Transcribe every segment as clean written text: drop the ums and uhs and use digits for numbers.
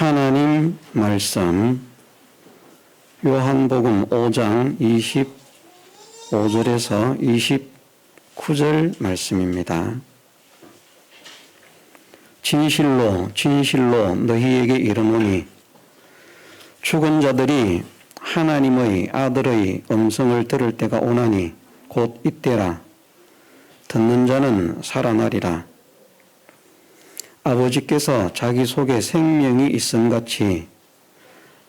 하나님 말씀 요한복음 5장 25절에서 29절 말씀입니다. 진실로 진실로 너희에게 이르노니 죽은 자들이 하나님의 아들의 음성을 들을 때가 오나니 곧 이때라. 듣는 자는 살아나리라. 아버지께서 자기 속에 생명이 있음같이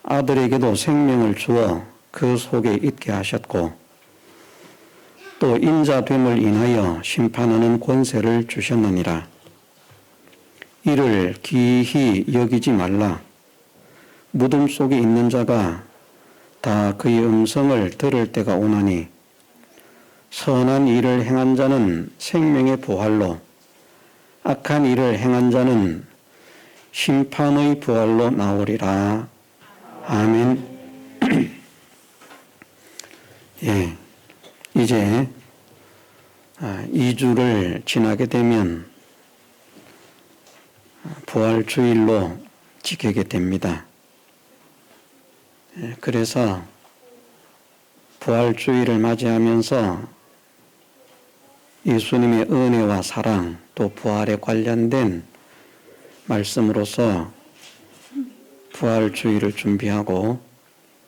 아들에게도 생명을 주어 그 속에 있게 하셨고 또 인자됨을 인하여 심판하는 권세를 주셨느니라. 이를 기이히 여기지 말라. 무덤 속에 있는 자가 다 그의 음성을 들을 때가 오나니 선한 일을 행한 자는 생명의 부활로 악한 일을 행한 자는 심판의 부활로 나오리라. 아멘. 예, 이제 2주를 지나게 되면 부활주일로 지키게 됩니다. 그래서 부활주일을 맞이하면서 예수님의 은혜와 사랑 또 부활에 관련된 말씀으로서 부활주일을 준비하고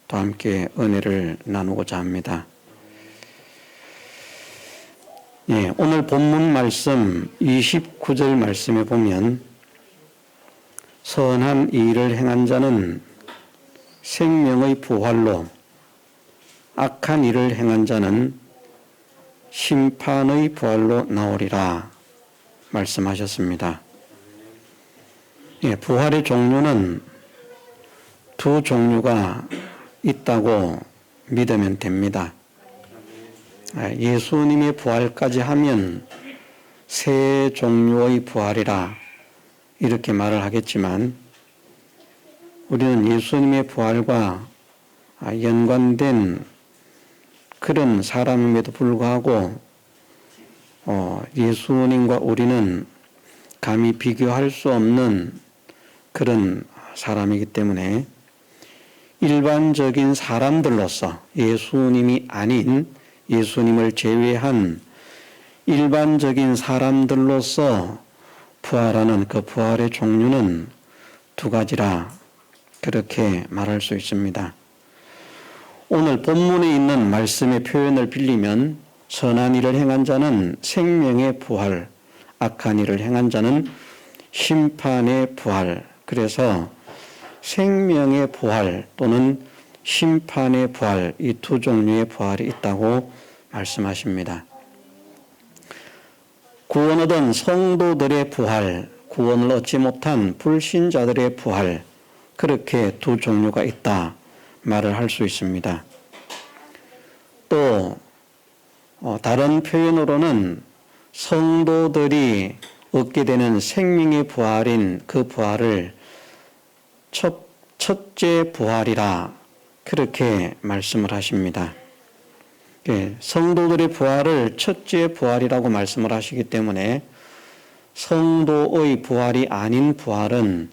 또 함께 은혜를 나누고자 합니다. 예, 오늘 본문 말씀 29절 말씀에 보면 선한 일을 행한 자는 생명의 부활로 악한 일을 행한 자는 심판의 부활로 나오리라 말씀하셨습니다. 예, 부활의 종류는 두 종류가 있다고 믿으면 됩니다. 예수님의 부활까지 하면 세 종류의 부활이라 이렇게 말을 하겠지만 우리는 예수님의 부활과 연관된 그런 사람임에도 불구하고 예수님과 우리는 감히 비교할 수 없는 그런 사람이기 때문에 일반적인 사람들로서 예수님이 아닌 예수님을 제외한 일반적인 사람들로서 부활하는 그 부활의 종류는 두 가지라 그렇게 말할 수 있습니다. 오늘 본문에 있는 말씀의 표현을 빌리면 선한 일을 행한 자는 생명의 부활, 악한 일을 행한 자는 심판의 부활. 그래서 생명의 부활 또는 심판의 부활, 이 두 종류의 부활이 있다고 말씀하십니다. 구원 얻은 성도들의 부활, 구원을 얻지 못한 불신자들의 부활, 그렇게 두 종류가 있다 말을 할 수 있습니다. 또 다른 표현으로는 성도들이 얻게 되는 생명의 부활인 그 부활을 첫째 부활이라 그렇게 말씀을 하십니다. 성도들의 부활을 첫째 부활이라고 말씀을 하시기 때문에 성도의 부활이 아닌 부활은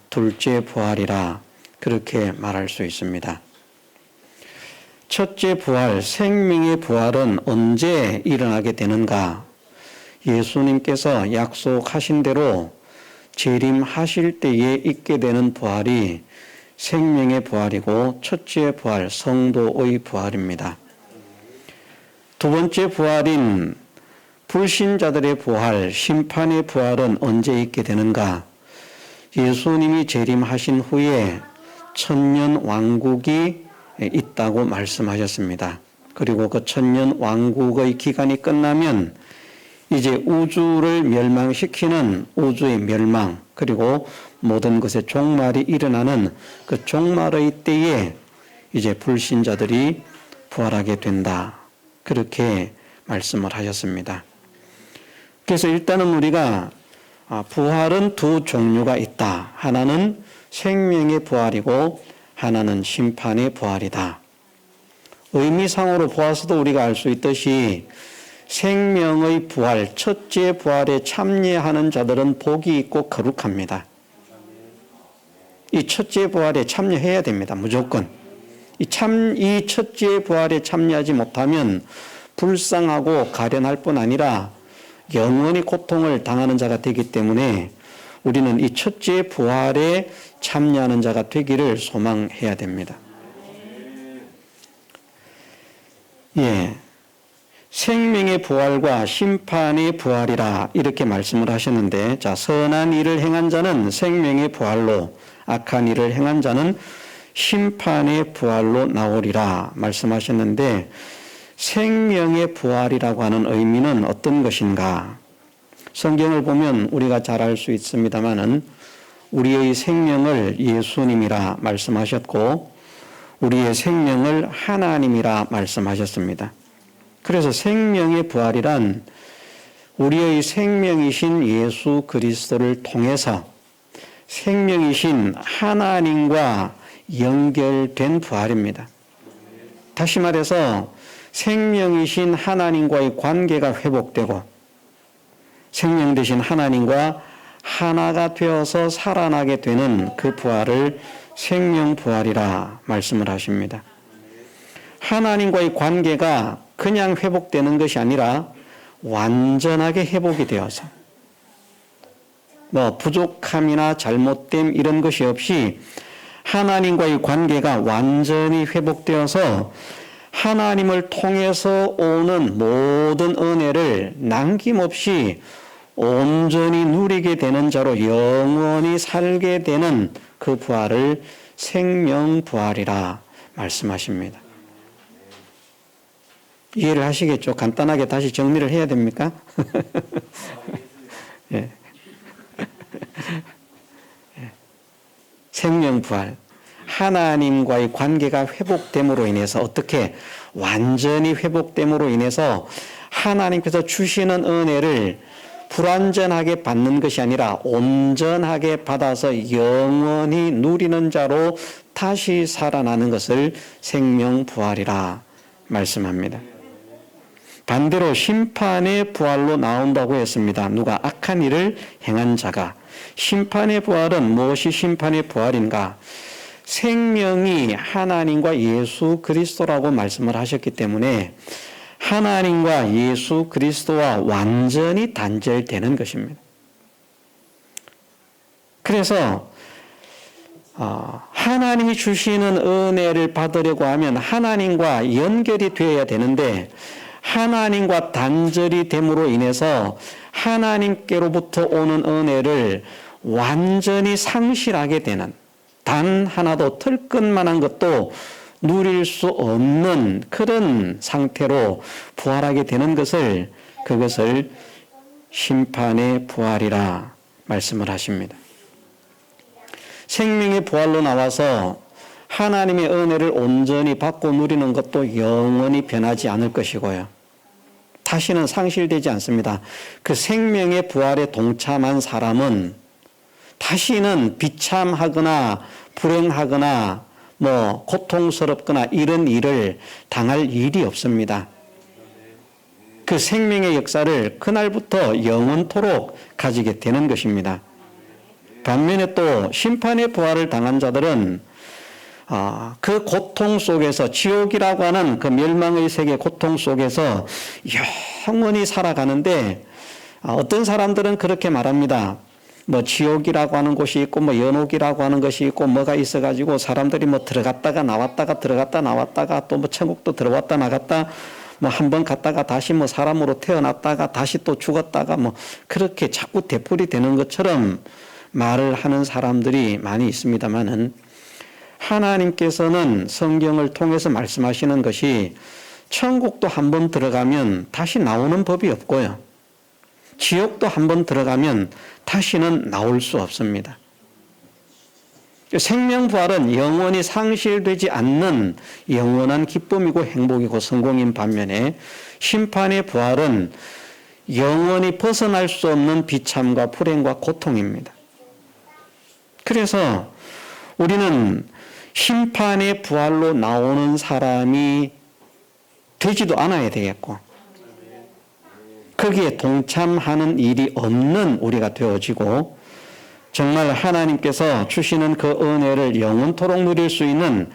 둘째 부활이라 그렇게 말할 수 있습니다. 첫째 부활, 생명의 부활은 언제 일어나게 되는가? 예수님께서 약속하신 대로 재림하실 때에 있게 되는 부활이 생명의 부활이고 첫째 부활, 성도의 부활입니다. 두 번째 부활인 불신자들의 부활, 심판의 부활은 언제 있게 되는가? 예수님이 재림하신 후에 천년 왕국이 있다고 말씀하셨습니다. 그리고 그 천년 왕국의 기간이 끝나면 이제 우주를 멸망시키는 우주의 멸망 그리고 모든 것의 종말이 일어나는 그 종말의 때에 이제 불신자들이 부활하게 된다. 그렇게 말씀을 하셨습니다. 그래서 일단은 우리가 부활은 두 종류가 있다. 하나는 생명의 부활이고 하나는 심판의 부활이다. 의미상으로 보아서도 우리가 알 수 있듯이 생명의 부활, 첫째 부활에 참여하는 자들은 복이 있고 거룩합니다. 이 첫째 부활에 참여해야 됩니다. 무조건. 이 첫째 부활에 참여하지 못하면 불쌍하고 가련할 뿐 아니라 영원히 고통을 당하는 자가 되기 때문에 우리는 이 첫째 부활에 참여하는 자가 되기를 소망해야 됩니다. 예. 생명의 부활과 심판의 부활이라 이렇게 말씀을 하셨는데, 자, 선한 일을 행한 자는 생명의 부활로, 악한 일을 행한 자는 심판의 부활로 나오리라 말씀하셨는데, 생명의 부활이라고 하는 의미는 어떤 것인가? 성경을 보면 우리가 잘 알 수 있습니다마는 우리의 생명을 예수님이라 말씀하셨고 우리의 생명을 하나님이라 말씀하셨습니다. 그래서 생명의 부활이란 우리의 생명이신 예수 그리스도를 통해서 생명이신 하나님과 연결된 부활입니다. 다시 말해서 생명이신 하나님과의 관계가 회복되고 생명 되신 하나님과 하나가 되어서 살아나게 되는 그 부활을 생명부활이라 말씀을 하십니다. 하나님과의 관계가 그냥 회복되는 것이 아니라 완전하게 회복이 되어서 부족함이나 잘못됨 이런 것이 없이 하나님과의 관계가 완전히 회복되어서 하나님을 통해서 오는 모든 은혜를 남김없이 온전히 누리게 되는 자로 영원히 살게 되는 그 부활을 생명부활이라 말씀하십니다. 이해를 하시겠죠? 간단하게 다시 정리를 해야 됩니까? 예. 생명부활. 하나님과의 관계가 회복됨으로 인해서 어떻게 완전히 회복됨으로 인해서 하나님께서 주시는 은혜를 불완전하게 받는 것이 아니라 온전하게 받아서 영원히 누리는 자로 다시 살아나는 것을 생명부활이라 말씀합니다. 반대로 심판의 부활로 나온다고 했습니다. 누가 악한 일을 행한 자가. 심판의 부활은 무엇이 심판의 부활인가? 생명이 하나님과 예수 그리스도라고 말씀을 하셨기 때문에 하나님과 예수 그리스도와 완전히 단절되는 것입니다. 그래서 하나님이 주시는 은혜를 받으려고 하면 하나님과 연결이 되어야 되는데 하나님과 단절이 됨으로 인해서 하나님께로부터 오는 은혜를 완전히 상실하게 되는, 단 하나도 털끝만한 것도 누릴 수 없는 그런 상태로 부활하게 되는 그것을 심판의 부활이라 말씀을 하십니다. 생명의 부활로 나와서 하나님의 은혜를 온전히 받고 누리는 것도 영원히 변하지 않을 것이고요. 다시는 상실되지 않습니다. 그 생명의 부활에 동참한 사람은 다시는 비참하거나 불행하거나 고통스럽거나 이런 일을 당할 일이 없습니다. 그 생명의 역사를 그날부터 영원토록 가지게 되는 것입니다. 반면에 또 심판의 부활을 당한 자들은 그 고통 속에서 지옥이라고 하는 그 멸망의 세계 고통 속에서 영원히 살아가는데 어떤 사람들은 그렇게 말합니다. 지옥이라고 하는 곳이 있고 연옥이라고 하는 것이 있고 뭐가 있어가지고 사람들이 들어갔다가 나왔다가 들어갔다 나왔다가 또 천국도 들어왔다 나갔다 한 번 갔다가 다시 사람으로 태어났다가 다시 또 죽었다가 그렇게 자꾸 되풀이 되는 것처럼 말을 하는 사람들이 많이 있습니다만은 하나님께서는 성경을 통해서 말씀하시는 것이 천국도 한 번 들어가면 다시 나오는 법이 없고요. 지옥도 한 번 들어가면 다시는 나올 수 없습니다. 생명부활은 영원히 상실되지 않는 영원한 기쁨이고 행복이고 성공인 반면에 심판의 부활은 영원히 벗어날 수 없는 비참과 불행과 고통입니다. 그래서 우리는 심판의 부활로 나오는 사람이 되지도 않아야 되겠고 거기에 동참하는 일이 없는 우리가 되어지고 정말 하나님께서 주시는 그 은혜를 영원토록 누릴 수 있는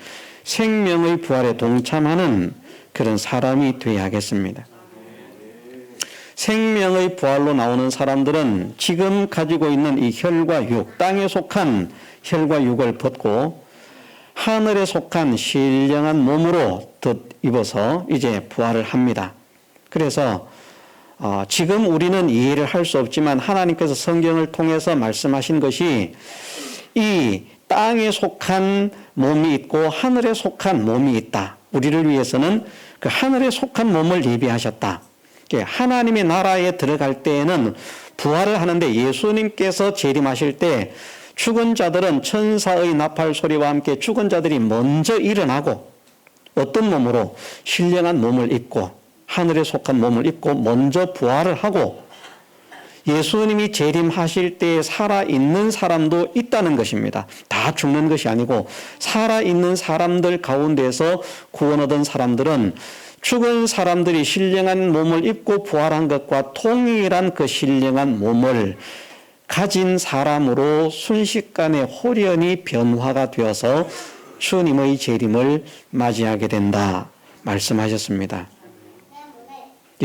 생명의 부활에 동참하는 그런 사람이 되어야겠습니다. 생명의 부활로 나오는 사람들은 지금 가지고 있는 이 혈과 육, 땅에 속한 혈과 육을 벗고 하늘에 속한 신령한 몸으로 덧입어서 이제 부활을 합니다. 그래서 지금 우리는 이해를 할 수 없지만 하나님께서 성경을 통해서 말씀하신 것이 이 땅에 속한 몸이 있고 하늘에 속한 몸이 있다. 우리를 위해서는 그 하늘에 속한 몸을 예비하셨다. 하나님의 나라에 들어갈 때에는 부활을 하는데 예수님께서 재림하실 때 죽은 자들은 천사의 나팔 소리와 함께 죽은 자들이 먼저 일어나고 어떤 몸으로? 신령한 몸을 입고 하늘에 속한 몸을 입고 먼저 부활을 하고 예수님이 재림하실 때에 살아있는 사람도 있다는 것입니다. 다 죽는 것이 아니고 살아있는 사람들 가운데서 구원 얻은 사람들은 죽은 사람들이 신령한 몸을 입고 부활한 것과 동일한 그 신령한 몸을 가진 사람으로 순식간에 홀연히 변화가 되어서 주님의 재림을 맞이하게 된다 말씀하셨습니다.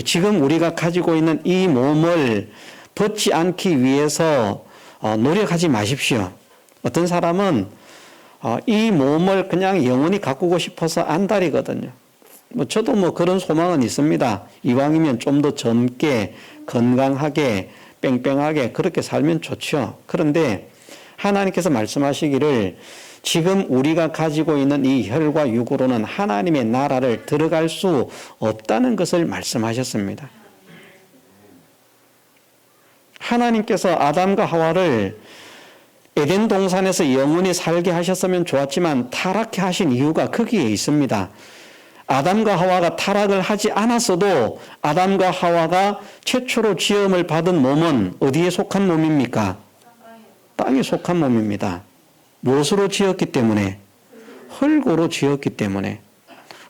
지금 우리가 가지고 있는 이 몸을 벗지 않기 위해서 노력하지 마십시오. 어떤 사람은 이 몸을 그냥 영원히 가꾸고 싶어서 안달이거든요. 저도 그런 소망은 있습니다. 이왕이면 좀 더 젊게 건강하게 뺑뺑하게 그렇게 살면 좋죠. 그런데 하나님께서 말씀하시기를 지금 우리가 가지고 있는 이 혈과 육으로는 하나님의 나라를 들어갈 수 없다는 것을 말씀하셨습니다. 하나님께서 아담과 하와를 에덴 동산에서 영원히 살게 하셨으면 좋았지만 타락해 하신 이유가 거기에 있습니다. 아담과 하와가 타락을 하지 않았어도 아담과 하와가 최초로 지음을 받은 몸은 어디에 속한 몸입니까? 땅에 속한 몸입니다. 무엇으로 지었기 때문에? 흙으로 지었기 때문에.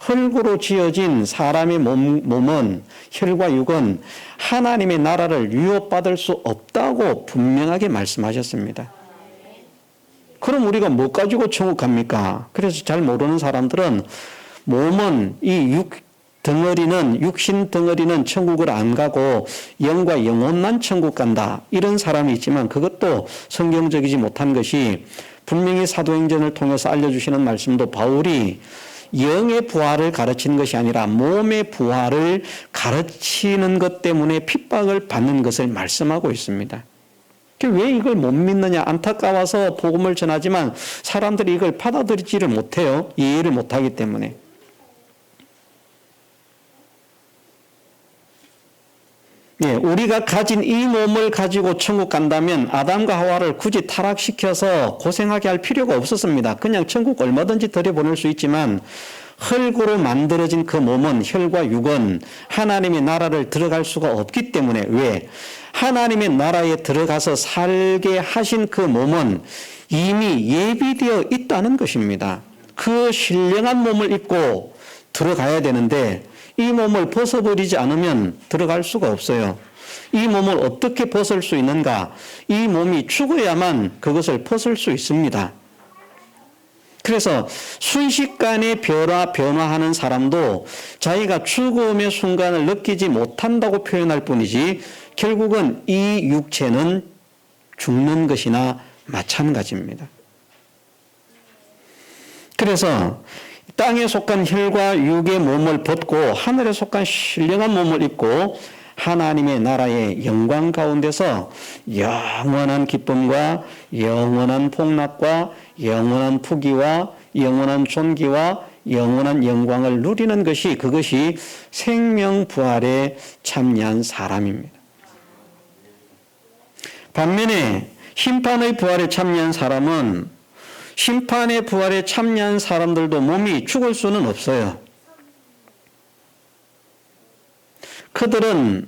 흙으로 지어진 사람의 몸은 혈과 육은 하나님의 나라를 유업받을 수 없다고 분명하게 말씀하셨습니다. 그럼 우리가 뭐 가지고 천국 갑니까? 그래서 잘 모르는 사람들은 몸은 이 육신 덩어리는 천국을 안 가고 영과 영혼만 천국 간다. 이런 사람이 있지만 그것도 성경적이지 못한 것이 분명히 사도행전을 통해서 알려주시는 말씀도 바울이 영의 부활을 가르치는 것이 아니라 몸의 부활을 가르치는 것 때문에 핍박을 받는 것을 말씀하고 있습니다. 왜 이걸 못 믿느냐? 안타까워서 복음을 전하지만 사람들이 이걸 받아들이지를 못해요. 이해를 못하기 때문에. 우리가 가진 이 몸을 가지고 천국 간다면 아담과 하와를 굳이 타락시켜서 고생하게 할 필요가 없었습니다. 그냥 천국 얼마든지 들여보낼 수 있지만 흙으로 만들어진 그 몸은 혈과 육은 하나님의 나라를 들어갈 수가 없기 때문에 왜? 하나님의 나라에 들어가서 살게 하신 그 몸은 이미 예비되어 있다는 것입니다. 그 신령한 몸을 입고 들어가야 되는데 이 몸을 벗어버리지 않으면 들어갈 수가 없어요. 이 몸을 어떻게 벗을 수 있는가? 이 몸이 죽어야만 그것을 벗을 수 있습니다. 그래서 순식간에 변화하는 사람도 자기가 죽음의 순간을 느끼지 못한다고 표현할 뿐이지 결국은 이 육체는 죽는 것이나 마찬가지입니다. 그래서 땅에 속한 혈과 육의 몸을 벗고 하늘에 속한 신령한 몸을 입고 하나님의 나라의 영광 가운데서 영원한 기쁨과 영원한 복락과 영원한 부귀와 영원한 존귀와 영원한 영광을 누리는 것이 그것이 생명부활에 참여한 사람입니다. 반면에 심판의 부활에 참여한 사람은 심판의 부활에 참여한 사람들도 몸이 죽을 수는 없어요. 그들은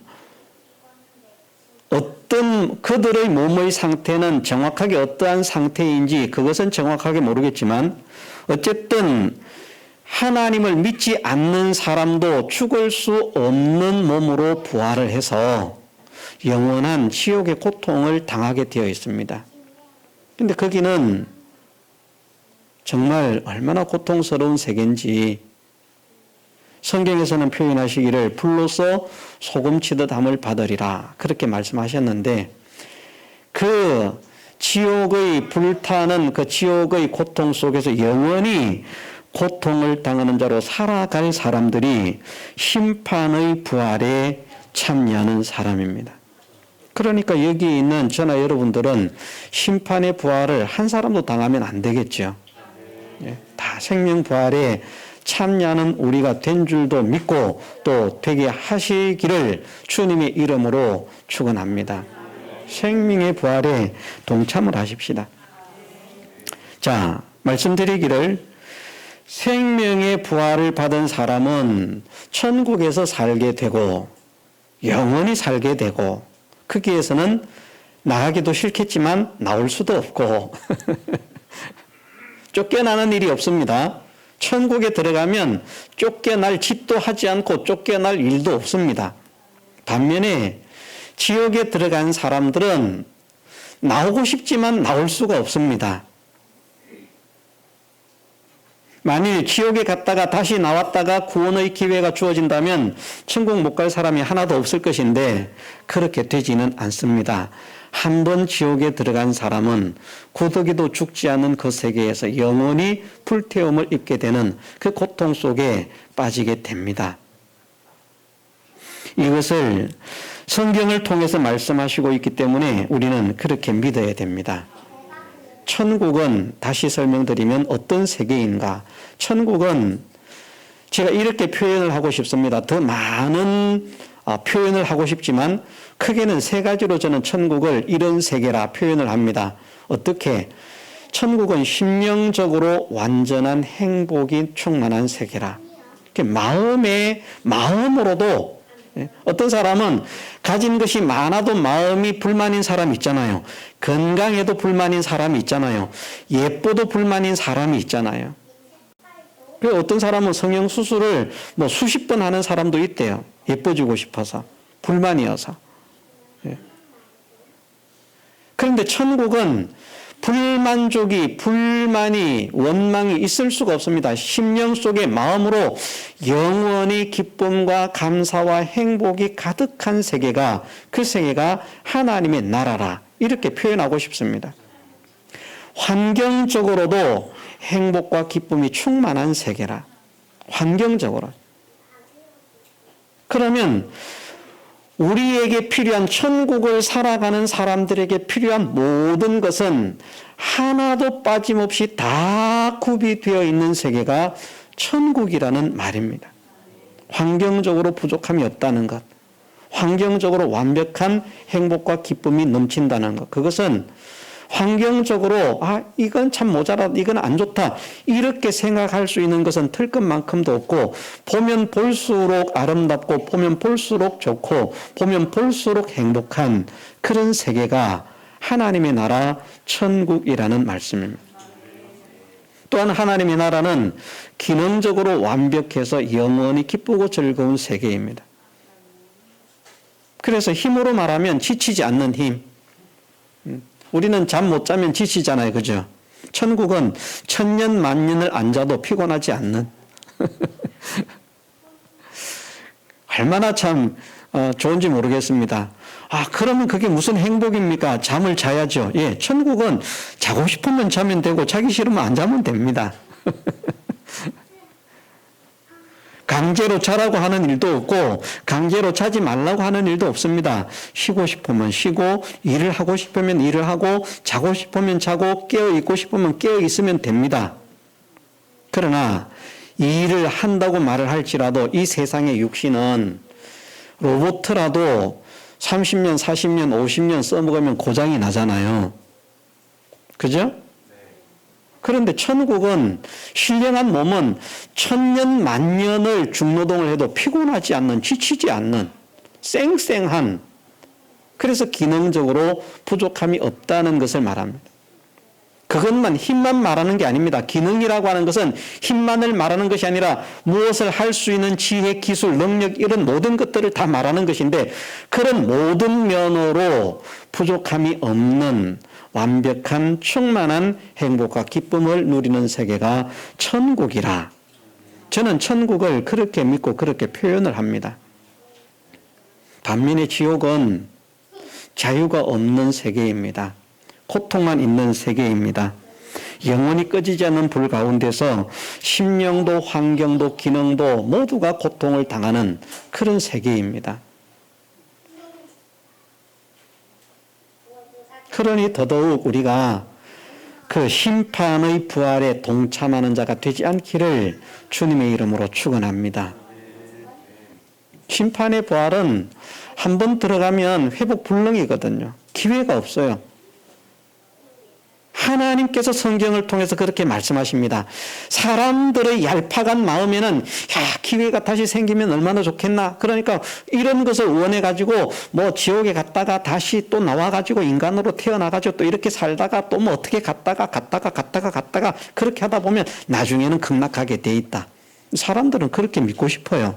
그들의 몸의 상태는 정확하게 어떠한 상태인지 그것은 정확하게 모르겠지만 어쨌든 하나님을 믿지 않는 사람도 죽을 수 없는 몸으로 부활을 해서 영원한 지옥의 고통을 당하게 되어 있습니다. 근데 거기는 정말 얼마나 고통스러운 세계인지 성경에서는 표현하시기를 불로써 소금치듯 함을 받으리라 그렇게 말씀하셨는데 그 지옥의 불타는 그 지옥의 고통 속에서 영원히 고통을 당하는 자로 살아갈 사람들이 심판의 부활에 참여하는 사람입니다. 그러니까 여기 있는 저나 여러분들은 심판의 부활을 한 사람도 당하면 안 되겠죠. 다 생명 부활에 참여하는 우리가 된 줄도 믿고 또 되게 하시기를 주님의 이름으로 축원합니다. 생명의 부활에 동참을 하십시다. 자, 말씀드리기를 생명의 부활을 받은 사람은 천국에서 살게 되고 영원히 살게 되고 거기에서는 나가기도 싫겠지만 나올 수도 없고 쫓겨나는 일이 없습니다. 천국에 들어가면 쫓겨날 짓도 하지 않고 쫓겨날 일도 없습니다. 반면에 지옥에 들어간 사람들은 나오고 싶지만 나올 수가 없습니다. 만일 지옥에 갔다가 다시 나왔다가 구원의 기회가 주어진다면 천국 못 갈 사람이 하나도 없을 것인데 그렇게 되지는 않습니다. 한 번 지옥에 들어간 사람은 고독이도 죽지 않는 그 세계에서 영원히 불태움을 입게 되는 그 고통 속에 빠지게 됩니다. 이것을 성경을 통해서 말씀하시고 있기 때문에 우리는 그렇게 믿어야 됩니다. 천국은 다시 설명드리면 어떤 세계인가? 천국은 제가 이렇게 표현을 하고 싶습니다. 더 많은 표현을 하고 싶지만 크게는 세 가지로 저는 천국을 이런 세계라 표현을 합니다. 어떻게? 천국은 심령적으로 완전한 행복이 충만한 세계라. 마음으로도 어떤 사람은 가진 것이 많아도 마음이 불만인 사람이 있잖아요. 건강해도 불만인 사람이 있잖아요. 예뻐도 불만인 사람이 있잖아요. 어떤 사람은 성형수술을 수십 번 하는 사람도 있대요. 예뻐지고 싶어서. 불만이어서. 그런데 천국은 불만이, 원망이 있을 수가 없습니다. 심령 속의 마음으로 영원히 기쁨과 감사와 행복이 가득한 세계가, 그 세계가 하나님의 나라라. 이렇게 표현하고 싶습니다. 환경적으로도 행복과 기쁨이 충만한 세계라. 환경적으로. 그러면 우리에게 필요한 천국을 살아가는 사람들에게 필요한 모든 것은 하나도 빠짐없이 다 구비되어 있는 세계가 천국이라는 말입니다. 환경적으로 부족함이 없다는 것, 환경적으로 완벽한 행복과 기쁨이 넘친다는 것, 그것은 환경적으로 이건 참 모자라다, 이건 안 좋다 이렇게 생각할 수 있는 것은 틀 것만큼도 없고 보면 볼수록 아름답고 보면 볼수록 좋고 보면 볼수록 행복한 그런 세계가 하나님의 나라 천국이라는 말씀입니다. 또한 하나님의 나라는 기능적으로 완벽해서 영원히 기쁘고 즐거운 세계입니다. 그래서 힘으로 말하면 지치지 않는 힘. 우리는 잠 못 자면 지치잖아요. 그죠? 천국은 천년 만년을 앉아도 피곤하지 않는 얼마나 참 좋은지 모르겠습니다. 그러면 그게 무슨 행복입니까? 잠을 자야죠. 예, 천국은 자고 싶으면 자면 되고 자기 싫으면 안 자면 됩니다. 강제로 자라고 하는 일도 없고 강제로 자지 말라고 하는 일도 없습니다. 쉬고 싶으면 쉬고 일을 하고 싶으면 일을 하고 자고 싶으면 자고 깨어 있고 싶으면 깨어 있으면 됩니다. 그러나 이 일을 한다고 말을 할지라도 이 세상의 육신은 로봇이라도 30년, 40년, 50년 써먹으면 고장이 나잖아요. 그죠? 그런데 천국은 신령한 몸은 천년 만년을 중노동을 해도 피곤하지 않는, 지치지 않는 쌩쌩한, 그래서 기능적으로 부족함이 없다는 것을 말합니다. 그것만 힘만 말하는 게 아닙니다. 기능이라고 하는 것은 힘만을 말하는 것이 아니라 무엇을 할 수 있는 지혜, 기술, 능력 이런 모든 것들을 다 말하는 것인데 그런 모든 면으로 부족함이 없는 완벽한 충만한 행복과 기쁨을 누리는 세계가 천국이라. 저는 천국을 그렇게 믿고 그렇게 표현을 합니다. 반면에 지옥은 자유가 없는 세계입니다. 고통만 있는 세계입니다. 영원히 꺼지지 않는 불 가운데서 심령도 환경도 기능도 모두가 고통을 당하는 그런 세계입니다. 그러니 더더욱 우리가 그 심판의 부활에 동참하는 자가 되지 않기를 주님의 이름으로 축원합니다. 심판의 부활은 한번 들어가면 회복 불능이거든요. 기회가 없어요. 하나님께서 성경을 통해서 그렇게 말씀하십니다. 사람들의 얄팍한 마음에는 기회가 다시 생기면 얼마나 좋겠나. 그러니까 이런 것을 원해가지고 뭐 지옥에 갔다가 다시 또 나와가지고 인간으로 태어나가지고 또 이렇게 살다가 또 뭐 어떻게 갔다가 그렇게 하다 보면 나중에는 극락하게 돼 있다. 사람들은 그렇게 믿고 싶어요.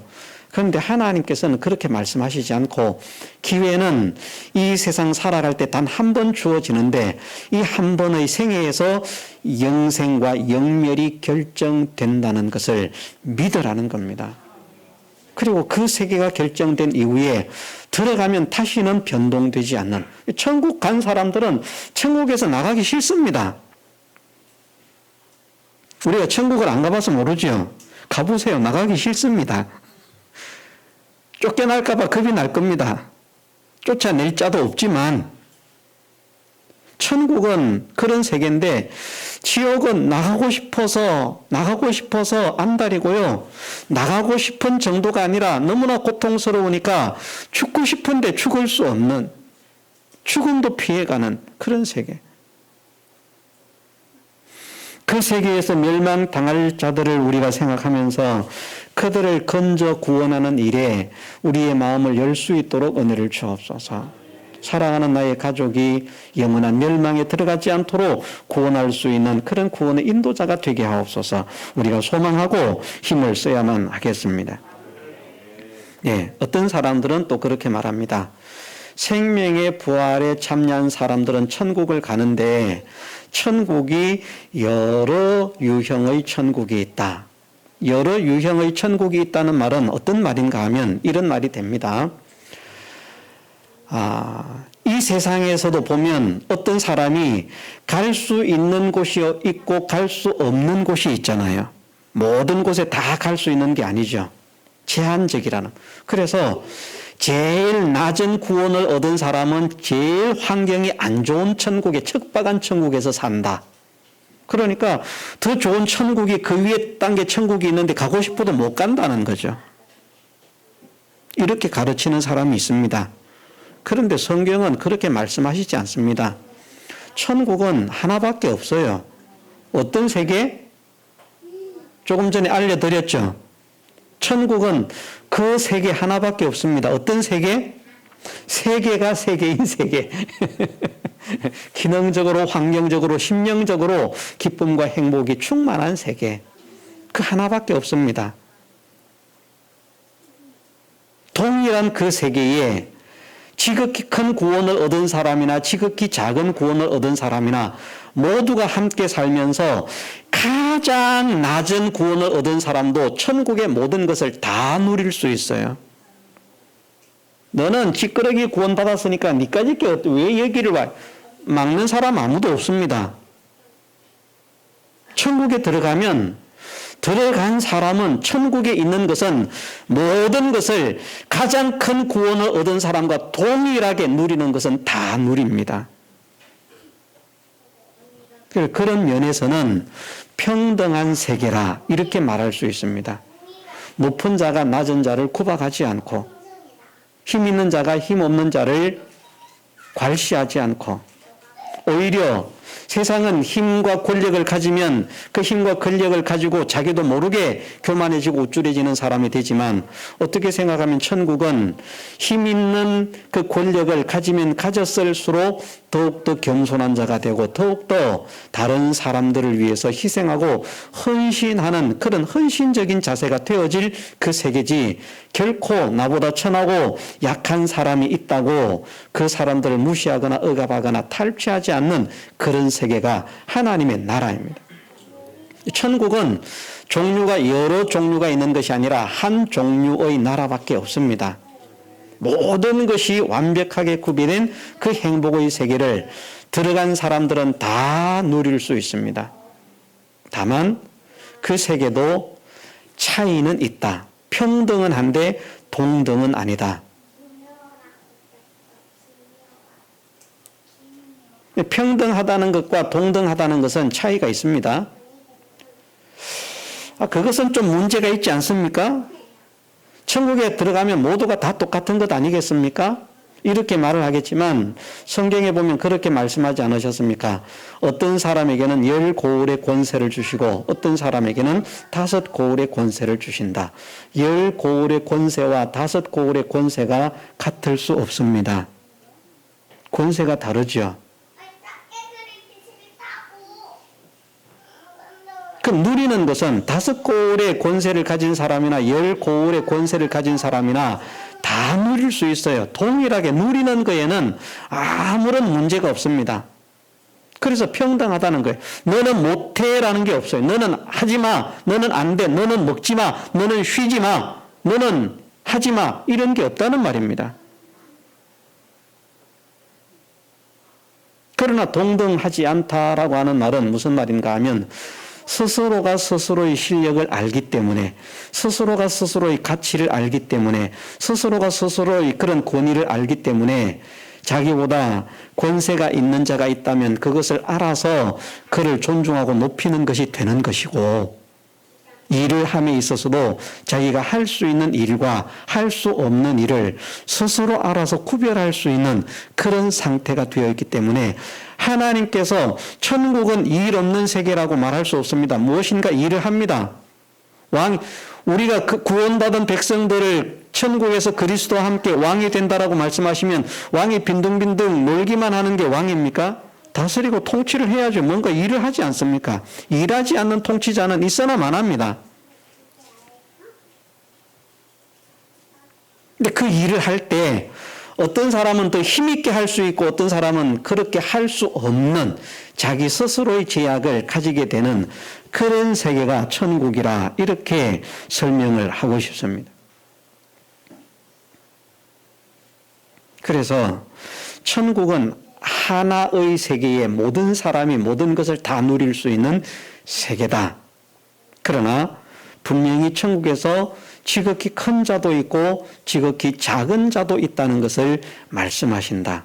그런데 하나님께서는 그렇게 말씀하시지 않고 기회는 이 세상 살아갈 때 단 한 번 주어지는데 이 한 번의 생애에서 영생과 영멸이 결정된다는 것을 믿으라는 겁니다. 그리고 그 세계가 결정된 이후에 들어가면 다시는 변동되지 않는, 천국 간 사람들은 천국에서 나가기 싫습니다. 우리가 천국을 안 가봐서 모르죠. 가보세요. 나가기 싫습니다. 쫓겨날까 봐 겁이 날 겁니다. 쫓아낼 자도 없지만 천국은 그런 세계인데 지옥은 나가고 싶어서 안달이고요. 나가고 싶은 정도가 아니라 너무나 고통스러우니까 죽고 싶은데 죽을 수 없는, 죽음도 피해가는 그런 세계. 그 세계에서 멸망당할 자들을 우리가 생각하면서 그들을 건져 구원하는 일에 우리의 마음을 열 수 있도록 은혜를 주옵소서. 사랑하는 나의 가족이 영원한 멸망에 들어가지 않도록 구원할 수 있는 그런 구원의 인도자가 되게 하옵소서. 우리가 소망하고 힘을 써야만 하겠습니다. 예, 어떤 사람들은 또 그렇게 말합니다. 생명의 부활에 참여한 사람들은 천국을 가는데 천국이 여러 유형의 천국이 있다. 여러 유형의 천국이 있다는 말은 어떤 말인가 하면 이런 말이 됩니다. 이 세상에서도 보면 어떤 사람이 갈 수 있는 곳이 있고 갈 수 없는 곳이 있잖아요. 모든 곳에 다 갈 수 있는 게 아니죠. 제한적이라는. 그래서 제일 낮은 구원을 얻은 사람은 제일 환경이 안 좋은 천국에, 척박한 천국에서 산다. 그러니까 더 좋은 천국이 그 위에 단계 천국이 있는데 가고 싶어도 못 간다는 거죠. 이렇게 가르치는 사람이 있습니다. 그런데 성경은 그렇게 말씀하시지 않습니다. 천국은 하나밖에 없어요. 어떤 세계? 조금 전에 알려드렸죠. 천국은 그 세계 하나밖에 없습니다. 어떤 세계? 세계가 세계인 세계. 기능적으로, 환경적으로, 심령적으로 기쁨과 행복이 충만한 세계. 그 하나밖에 없습니다. 동일한 그 세계에 지극히 큰 구원을 얻은 사람이나 지극히 작은 구원을 얻은 사람이나 모두가 함께 살면서 가장 낮은 구원을 얻은 사람도 천국의 모든 것을 다 누릴 수 있어요. 너는 찌끄러기 구원 받았으니까 니까지 게 왜 여기를 와? 막는 사람 아무도 없습니다. 천국에 들어간 사람은 천국에 있는 것은 모든 것을 가장 큰 구원을 얻은 사람과 동일하게 누리는 것은 다 누립니다. 그런 면에서는 평등한 세계라 이렇게 말할 수 있습니다. 높은 자가 낮은 자를 구박하지 않고 힘 있는 자가 힘 없는 자를 괄시하지 않고 오히려 세상은 힘과 권력을 가지면 그 힘과 권력을 가지고 자기도 모르게 교만해지고 우쭐해지는 사람이 되지만, 어떻게 생각하면 천국은 힘 있는 그 권력을 가지면 가졌을수록 더욱더 겸손한 자가 되고 더욱더 다른 사람들을 위해서 희생하고 헌신하는 그런 헌신적인 자세가 되어질 그 세계지, 결코 나보다 천하고 약한 사람이 있다고 그 사람들을 무시하거나 억압하거나 탈취하지 않는 그런 세계가 하나님의 나라입니다. 천국은 종류가 여러 종류가 있는 것이 아니라 한 종류의 나라밖에 없습니다. 모든 것이 완벽하게 구비된 그 행복의 세계를 들어간 사람들은 다 누릴 수 있습니다. 다만 그 세계도 차이는 있다. 평등은 한데 동등은 아니다. 평등하다는 것과 동등하다는 것은 차이가 있습니다. 그것은 좀 문제가 있지 않습니까? 천국에 들어가면 모두가 다 똑같은 것 아니겠습니까? 이렇게 말을 하겠지만 성경에 보면 그렇게 말씀하지 않으셨습니까? 어떤 사람에게는 10고울의 권세를 주시고 어떤 사람에게는 5고울의 권세를 주신다. 10고울의 권세와 5고울의 권세가 같을 수 없습니다. 권세가 다르죠. 그 누리는 것은 5고울의 권세를 가진 사람이나 10고울의 권세를 가진 사람이나 다 누릴 수 있어요. 동일하게 누리는 거에는 아무런 문제가 없습니다. 그래서 평등하다는 거예요. 너는 못해라는 게 없어요. 너는 하지 마. 너는 안 돼. 너는 먹지 마. 너는 쉬지 마. 너는 하지 마. 이런 게 없다는 말입니다. 그러나 동등하지 않다라고 하는 말은 무슨 말인가 하면 스스로가 스스로의 실력을 알기 때문에, 스스로가 스스로의 가치를 알기 때문에, 스스로가 스스로의 그런 권위를 알기 때문에 자기보다 권세가 있는 자가 있다면 그것을 알아서 그를 존중하고 높이는 것이 되는 것이고, 일을 함에 있어서도 자기가 할 수 있는 일과 할 수 없는 일을 스스로 알아서 구별할 수 있는 그런 상태가 되어 있기 때문에 하나님께서 천국은 일 없는 세계라고 말할 수 없습니다. 무엇인가 일을 합니다. 우리가 구원받은 백성들을 천국에서 그리스도와 함께 왕이 된다라고 말씀하시면 왕이 빈둥빈둥 놀기만 하는 게 왕입니까? 다스리고 통치를 해야죠. 뭔가 일을 하지 않습니까? 일하지 않는 통치자는 있어나 마나입니다. 근데 그 일을 할 때 어떤 사람은 더 힘있게 할 수 있고 어떤 사람은 그렇게 할 수 없는 자기 스스로의 제약을 가지게 되는 그런 세계가 천국이라 이렇게 설명을 하고 싶습니다. 그래서 천국은 하나의 세계에 모든 사람이 모든 것을 다 누릴 수 있는 세계다. 그러나 분명히 천국에서 지극히 큰 자도 있고 지극히 작은 자도 있다는 것을 말씀하신다.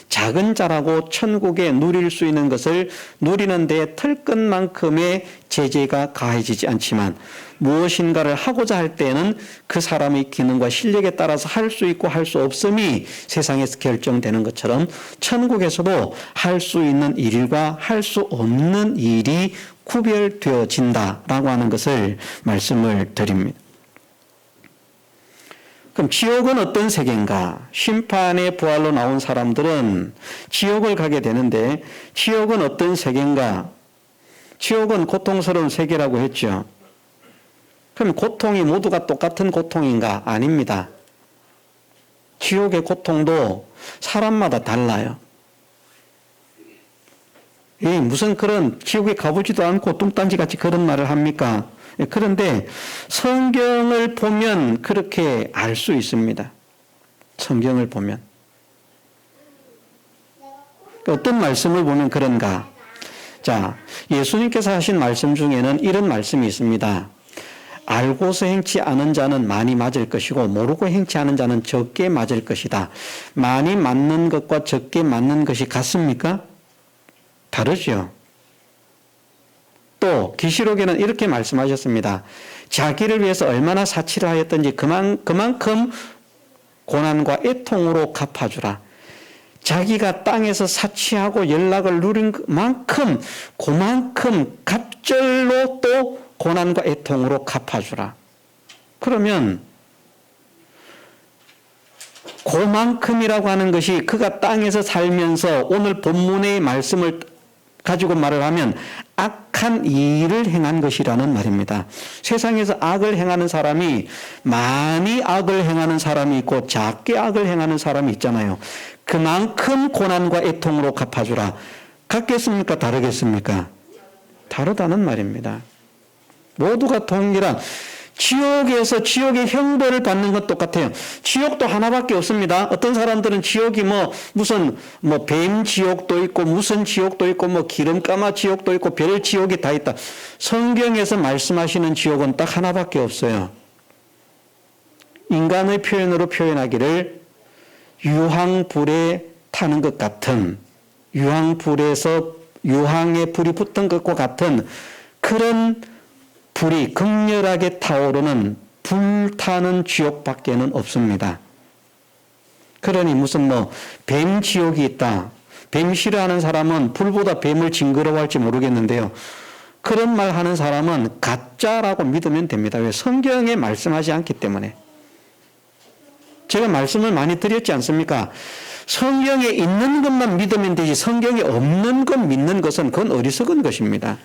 작은 자라고 천국에 누릴 수 있는 것을 누리는 데 털끝만큼의 제재가 가해지지 않지만 무엇인가를 하고자 할 때에는 그 사람의 기능과 실력에 따라서 할 수 있고 할 수 없음이 세상에서 결정되는 것처럼 천국에서도 할 수 있는 일과 할 수 없는 일이 구별되어진다라고 하는 것을 말씀을 드립니다. 그럼 지옥은 어떤 세계인가? 심판의 부활로 나온 사람들은 지옥을 가게 되는데 지옥은 어떤 세계인가? 지옥은 고통스러운 세계라고 했죠. 그럼 고통이 모두가 똑같은 고통인가? 아닙니다. 지옥의 고통도 사람마다 달라요. 무슨 그런 지옥에 가보지도 않고 뚱딴지같이 그런 말을 합니까? 그런데 성경을 보면 그렇게 알 수 있습니다. 성경을 보면. 어떤 말씀을 보면 그런가? 자, 예수님께서 하신 말씀 중에는 이런 말씀이 있습니다. 알고서 행치 않은 자는 많이 맞을 것이고 모르고 행치 않은 자는 적게 맞을 것이다. 많이 맞는 것과 적게 맞는 것이 같습니까? 다르죠. 또 계시록에는 이렇게 말씀하셨습니다. 자기를 위해서 얼마나 사치를 하였든지 그만큼 고난과 애통으로 갚아주라. 자기가 땅에서 사치하고 연락을 누린 만큼 그만큼 갑절로 또 고난과 애통으로 갚아주라. 그러면 그만큼이라고 하는 것이 그가 땅에서 살면서 오늘 본문의 말씀을 가지고 말을 하면 악한 일을 행한 것이라는 말입니다. 세상에서 악을 행하는 사람이 많이 악을 행하는 사람이 있고 작게 악을 행하는 사람이 있잖아요. 그만큼 고난과 애통으로 갚아주라. 같겠습니까? 다르겠습니까? 다르다는 말입니다. 모두가 동일한 지옥에서 지옥의 형벌을 받는 건 똑같아요. 지옥도 하나밖에 없습니다. 어떤 사람들은 지옥이 무슨 뱀 지옥도 있고 무슨 지옥도 있고 기름까마 지옥도 있고 별 지옥이 다 있다. 성경에서 말씀하시는 지옥은 딱 하나밖에 없어요. 인간의 표현으로 표현하기를 유황불에 타는 것 같은, 유황불에서 유황에 불이 붙은 것과 같은 그런 불이 극렬하게 타오르는 불타는 지옥밖에는 없습니다. 그러니 무슨 뱀 지옥이 있다. 뱀 싫어하는 사람은 불보다 뱀을 징그러워할지 모르겠는데요. 그런 말 하는 사람은 가짜라고 믿으면 됩니다. 왜? 성경에 말씀하지 않기 때문에. 제가 말씀을 많이 드렸지 않습니까? 성경에 있는 것만 믿으면 되지 성경에 없는 것 믿는 것은 그건 어리석은 것입니다.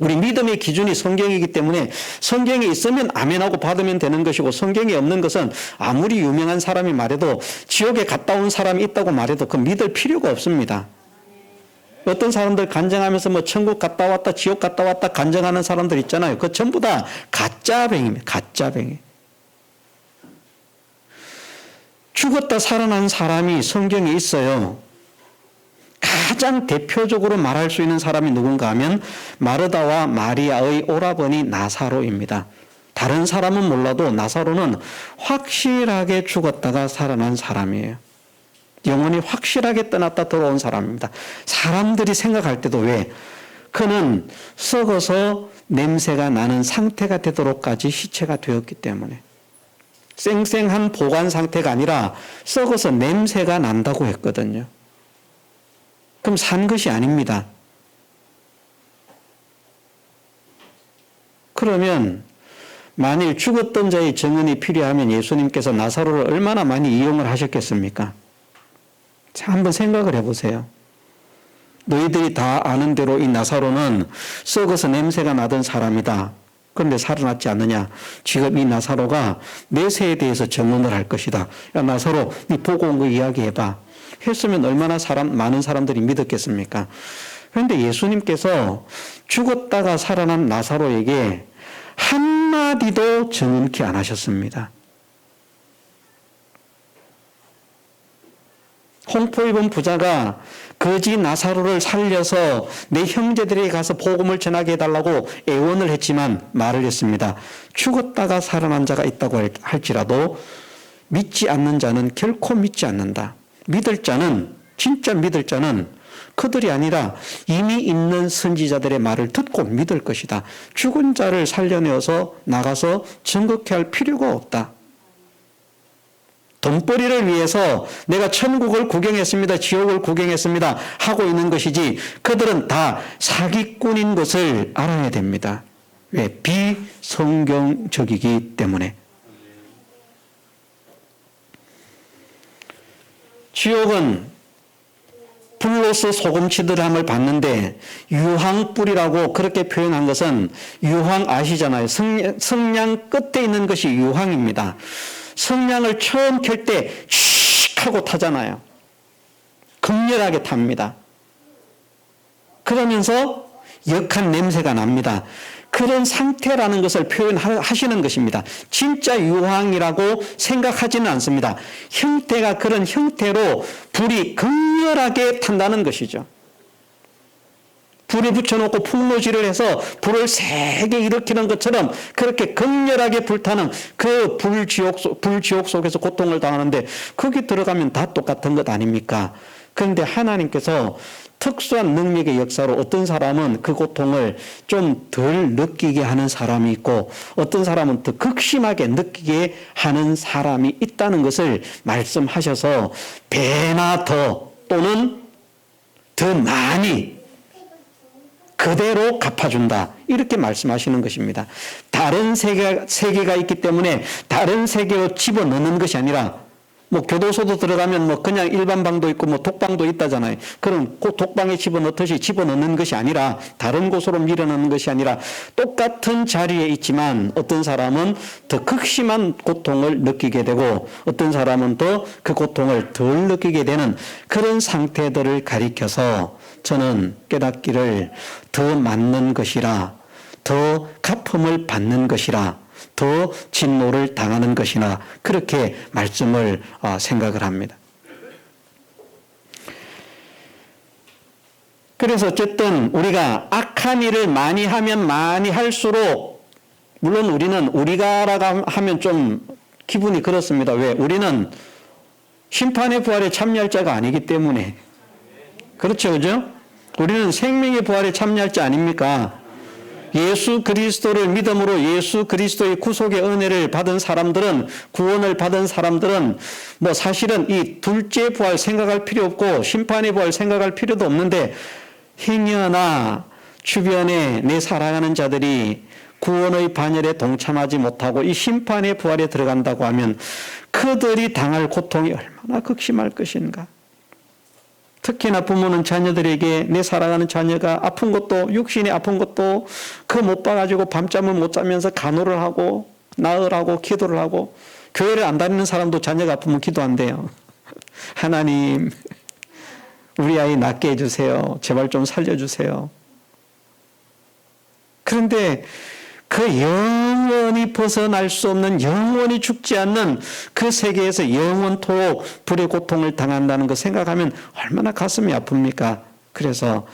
우리 믿음의 기준이 성경이기 때문에 성경에 있으면 아멘하고 받으면 되는 것이고 성경에 없는 것은 아무리 유명한 사람이 말해도 지옥에 갔다 온 사람이 있다고 말해도 그 믿을 필요가 없습니다. 어떤 사람들 간증하면서 천국 갔다 왔다 지옥 갔다 왔다 간증하는 사람들 있잖아요. 그 전부 다 가짜뱅입니다. 가짜뱅이. 죽었다 살아난 사람이 성경에 있어요. 가장 대표적으로 말할 수 있는 사람이 누군가 하면 마르다와 마리아의 오라버니 나사로입니다. 다른 사람은 몰라도 나사로는 확실하게 죽었다가 살아난 사람이에요. 영혼이 확실하게 떠났다 들어온 사람입니다. 사람들이 생각할 때도 왜? 그는 썩어서 냄새가 나는 상태가 되도록까지 시체가 되었기 때문에. 쌩쌩한 보관 상태가 아니라 썩어서 냄새가 난다고 했거든요. 그럼 산 것이 아닙니다. 그러면 만일 죽었던 자의 증언이 필요하면 예수님께서 나사로를 얼마나 많이 이용을 하셨겠습니까? 자, 한번 생각을 해보세요. 너희들이 다 아는 대로 이 나사로는 썩어서 냄새가 나던 사람이다. 그런데 살아났지 않느냐. 지금 이 나사로가 내세에 대해서 증언을 할 것이다. 야, 나사로, 네 보고 온 거 이야기해봐. 했으면 얼마나 많은 사람들이 믿었겠습니까? 그런데 예수님께서 죽었다가 살아난 나사로에게 한마디도 정확히 안 하셨습니다. 홍포 입은 부자가 거지 나사로를 살려서 내 형제들에게 가서 복음을 전하게 해달라고 애원을 했지만 말을 했습니다. 죽었다가 살아난 자가 있다고 할지라도 믿지 않는 자는 결코 믿지 않는다. 믿을 자는, 진짜 믿을 자는 그들이 아니라 이미 있는 선지자들의 말을 듣고 믿을 것이다. 죽은 자를 살려내어서 나가서 증거케 할 필요가 없다. 돈벌이를 위해서 내가 천국을 구경했습니다. 지옥을 구경했습니다. 하고 있는 것이지 그들은 다 사기꾼인 것을 알아야 됩니다. 왜? 비성경적이기 때문에. 지옥은 불로서 소금치들함을 받는데 유황불이라고 그렇게 표현한 것은 유황 아시잖아요. 성냥 끝에 있는 것이 유황입니다. 성냥을 처음 켤 때 칙 하고 타잖아요. 극렬하게 탑니다. 그러면서 역한 냄새가 납니다. 그런 상태라는 것을 표현하시는 것입니다. 진짜 유황이라고 생각하지는 않습니다. 형태가 그런 형태로 불이 극렬하게 탄다는 것이죠. 불에 붙여놓고 풍로질을 해서 불을 세게 일으키는 것처럼 그렇게 극렬하게 불타는 그 불지옥 속에서 고통을 당하는데 거기 들어가면 다 똑같은 것 아닙니까? 그런데 하나님께서 특수한 능력의 역사로 어떤 사람은 그 고통을 좀 덜 느끼게 하는 사람이 있고 어떤 사람은 더 극심하게 느끼게 하는 사람이 있다는 것을 말씀하셔서 배나 더 또는 더 많이 그대로 갚아준다. 이렇게 말씀하시는 것입니다. 다른 세계가 있기 때문에 다른 세계로 집어넣는 것이 아니라 뭐 교도소도 들어가면 뭐 그냥 일반 방도 있고 뭐 독방도 있다잖아요. 그럼 그 독방에 집어넣듯이 집어넣는 것이 아니라 다른 곳으로 밀어넣는 것이 아니라 똑같은 자리에 있지만 어떤 사람은 더 극심한 고통을 느끼게 되고 어떤 사람은 또 그 고통을 덜 느끼게 되는 그런 상태들을 가리켜서 저는 깨닫기를 더 맞는 것이라 더 갚음을 받는 것이라 더 진노를 당하는 것이나 그렇게 말씀을 생각을 합니다. 그래서 어쨌든 우리가 악한 일을 많이 하면 많이 할수록 물론 우리는 우리가라고 하면 좀 기분이 그렇습니다. 왜? 우리는 심판의 부활에 참여할 자가 아니기 때문에 그렇죠, 그죠? 우리는 생명의 부활에 참여할 자 아닙니까? 예수 그리스도를 믿음으로 예수 그리스도의 구속의 은혜를 받은 사람들은 구원을 받은 사람들은 뭐 사실은 이 둘째 부활 생각할 필요 없고 심판의 부활 생각할 필요도 없는데 행여나 주변에 내 사랑하는 자들이 구원의 반열에 동참하지 못하고 이 심판의 부활에 들어간다고 하면 그들이 당할 고통이 얼마나 극심할 것인가. 특히나 부모는 자녀들에게 내 사랑하는 자녀가 아픈 것도 육신이 아픈 것도 그 못 봐가지고 밤잠을 못 자면서 간호를 하고 나으라고 기도를 하고 교회를 안 다니는 사람도 자녀가 아프면 기도한대요. 하나님 우리 아이 낫게 해주세요. 제발 좀 살려주세요. 그런데 그 영원히 벗어날 수 없는 영원히 죽지 않는 그 세계에서 영원토록 불의 고통을 당한다는 거 생각하면 얼마나 가슴이 아픕니까? 그래서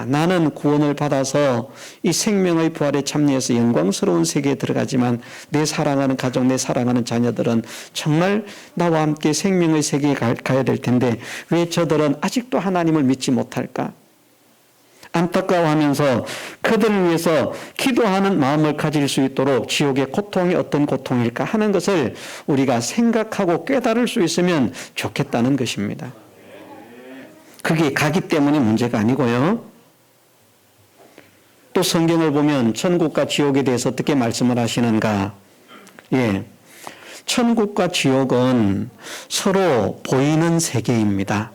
나는 구원을 받아서 이 생명의 부활에 참여해서 영광스러운 세계에 들어가지만 내 사랑하는 가족, 내 사랑하는 자녀들은 정말 나와 함께 생명의 세계에 가야 될 텐데 왜 저들은 아직도 하나님을 믿지 못할까? 안타까워하면서 그들을 위해서 기도하는 마음을 가질 수 있도록 지옥의 고통이 어떤 고통일까 하는 것을 우리가 생각하고 깨달을 수 있으면 좋겠다는 것입니다. 그게 가기 때문에 문제가 아니고요. 또 성경을 보면 천국과 지옥에 대해서 어떻게 말씀을 하시는가? 천국과 지옥은 서로 보이는 세계입니다.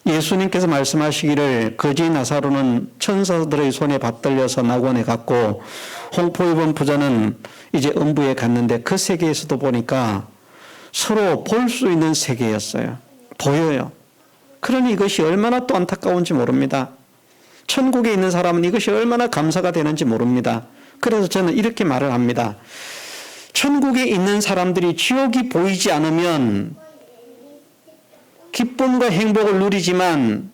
예수님께서 말씀하시기를 거지 나사로는 천사들의 손에 받들려서 낙원에 갔고 홍포 입은 부자는 이제 음부에 갔는데 그 세계에서도 보니까 서로 볼 수 있는 세계였어요. 보여요. 그러니 이것이 얼마나 또 안타까운지 모릅니다. 천국에 있는 사람은 이것이 얼마나 감사가 되는지 모릅니다. 그래서 저는 이렇게 말을 합니다. 천국에 있는 사람들이 지옥이 보이지 않으면 기쁨과 행복을 누리지만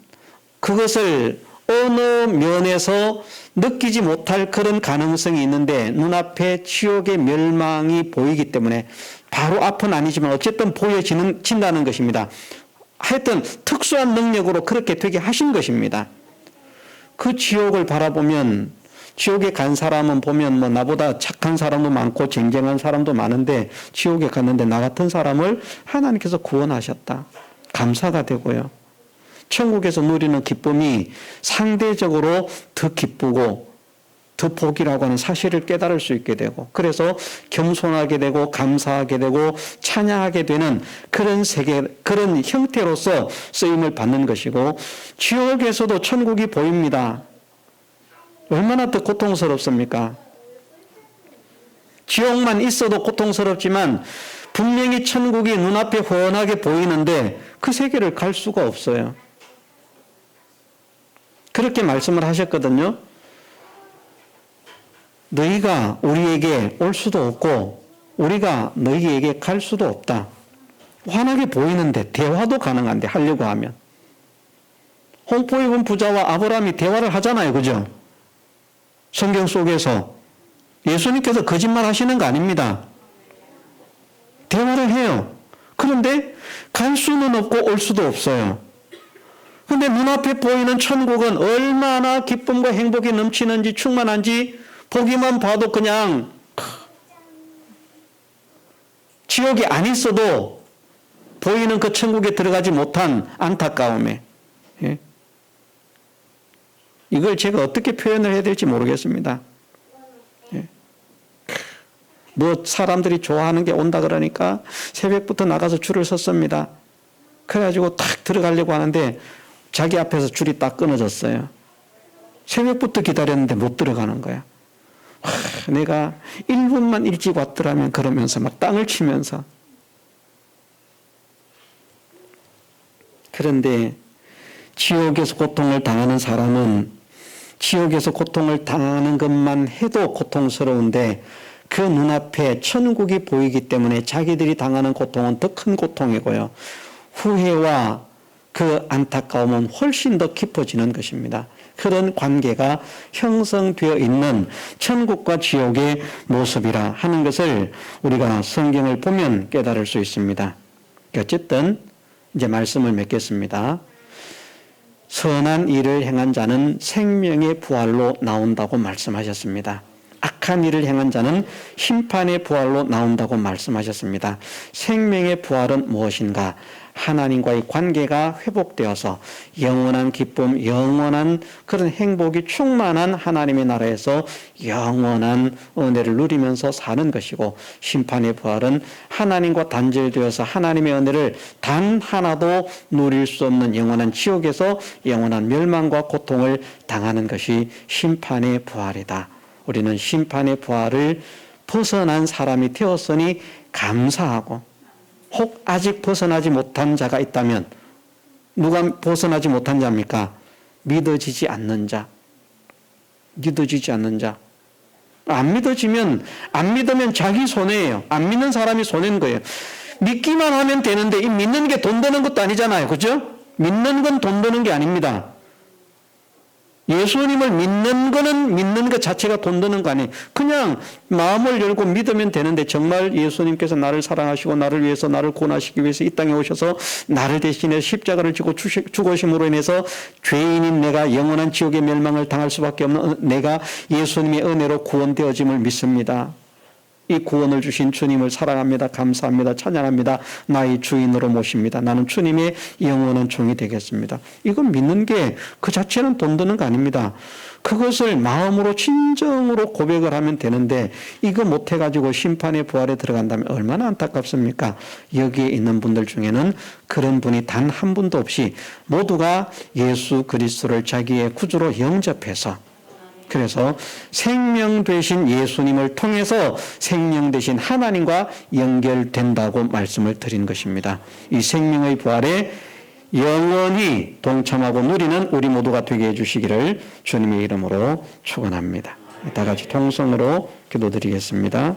그것을 어느 면에서 느끼지 못할 그런 가능성이 있는데 눈앞에 지옥의 멸망이 보이기 때문에 바로 앞은 아니지만 어쨌든 보여진다는 것입니다. 하여튼 특수한 능력으로 그렇게 되게 하신 것입니다. 그 지옥을 바라보면 지옥에 간 사람은 보면 뭐 나보다 착한 사람도 많고 쟁쟁한 사람도 많은데 지옥에 갔는데 나 같은 사람을 하나님께서 구원하셨다. 감사가 되고요. 천국에서 누리는 기쁨이 상대적으로 더 기쁘고 더 복이라고 하는 사실을 깨달을 수 있게 되고 그래서 겸손하게 되고 감사하게 되고 찬양하게 되는 그런 세계, 그런 형태로서 쓰임을 받는 것이고 지옥에서도 천국이 보입니다. 얼마나 더 고통스럽습니까? 지옥만 있어도 고통스럽지만 분명히 천국이 눈앞에 훤하게 보이는데 그 세계를 갈 수가 없어요. 그렇게 말씀을 하셨거든요. 너희가 우리에게 올 수도 없고 우리가 너희에게 갈 수도 없다. 환하게 보이는데 대화도 가능한데 하려고 하면. 홍포 입은 부자와 아브라함이 대화를 하잖아요. 그죠? 성경 속에서 예수님께서 거짓말 하시는 거 아닙니다. 대화를 해요. 그런데 갈 수는 없고 올 수도 없어요. 근데 눈앞에 보이는 천국은 얼마나 기쁨과 행복이 넘치는지 충만한지 보기만 봐도 그냥 지옥이 안 있어도 보이는 그 천국에 들어가지 못한 안타까움에, 예? 이걸 제가 어떻게 표현을 해야 될지 모르겠습니다. 예? 뭐 사람들이 좋아하는 게 온다 그러니까 새벽부터 나가서 줄을 섰습니다. 그래가지고 탁 들어가려고 하는데 자기 앞에서 줄이 딱 끊어졌어요. 새벽부터 기다렸는데 못 들어가는 거야. 내가 1분만 일찍 왔더라면 그러면서 막 땅을 치면서. 그런데 지옥에서 고통을 당하는 사람은 지옥에서 고통을 당하는 것만 해도 고통스러운데 그 눈앞에 천국이 보이기 때문에 자기들이 당하는 고통은 더 큰 고통이고요. 후회와 그 안타까움은 훨씬 더 깊어지는 것입니다. 그런 관계가 형성되어 있는 천국과 지옥의 모습이라 하는 것을 우리가 성경을 보면 깨달을 수 있습니다. 어쨌든 이제 말씀을 맺겠습니다. 선한 일을 행한 자는 생명의 부활로 나온다고 말씀하셨습니다. 악한 일을 행한 자는 심판의 부활로 나온다고 말씀하셨습니다. 생명의 부활은 무엇인가? 하나님과의 관계가 회복되어서 영원한 기쁨, 영원한 그런 행복이 충만한 하나님의 나라에서 영원한 은혜를 누리면서 사는 것이고, 심판의 부활은 하나님과 단절되어서 하나님의 은혜를 단 하나도 누릴 수 없는 영원한 지옥에서 영원한 멸망과 고통을 당하는 것이 심판의 부활이다. 우리는 심판의 부활을 벗어난 사람이 되었으니 감사하고, 혹 아직 벗어나지 못한 자가 있다면 누가 벗어나지 못한 자입니까? 믿어지지 않는 자. 믿어지지 않는 자. 안 믿으면 자기 손해예요. 안 믿는 사람이 손해인 거예요. 믿기만 하면 되는데 이 믿는 게 돈 드는 것도 아니잖아요. 그죠? 믿는 건 돈 드는 게 아닙니다. 예수님을 믿는 거는 믿는 것 자체가 돈 드는 거 아니에요. 그냥 마음을 열고 믿으면 되는데, 정말 예수님께서 나를 사랑하시고 나를 위해서, 나를 구원하시기 위해서 이 땅에 오셔서 나를 대신해 십자가를 지고 죽으심으로 인해서 죄인인 내가 영원한 지옥의 멸망을 당할 수밖에 없는 내가 예수님의 은혜로 구원되어짐을 믿습니다. 이 구원을 주신 주님을 사랑합니다. 감사합니다. 찬양합니다. 나의 주인으로 모십니다. 나는 주님의 영원한 종이 되겠습니다. 이건 믿는 게 그 자체는 돈 드는 거 아닙니다. 그것을 마음으로 진정으로 고백을 하면 되는데, 이거 못해가지고 심판의 부활에 들어간다면 얼마나 안타깝습니까? 여기에 있는 분들 중에는 그런 분이 단 한 분도 없이 모두가 예수 그리스도를 자기의 구주로 영접해서, 그래서 생명 되신 예수님을 통해서 생명 되신 하나님과 연결된다고 말씀을 드린 것입니다. 이 생명의 부활에 영원히 동참하고 누리는 우리 모두가 되게 해주시기를 주님의 이름으로 축원합니다. 다 같이 통성으로 기도드리겠습니다.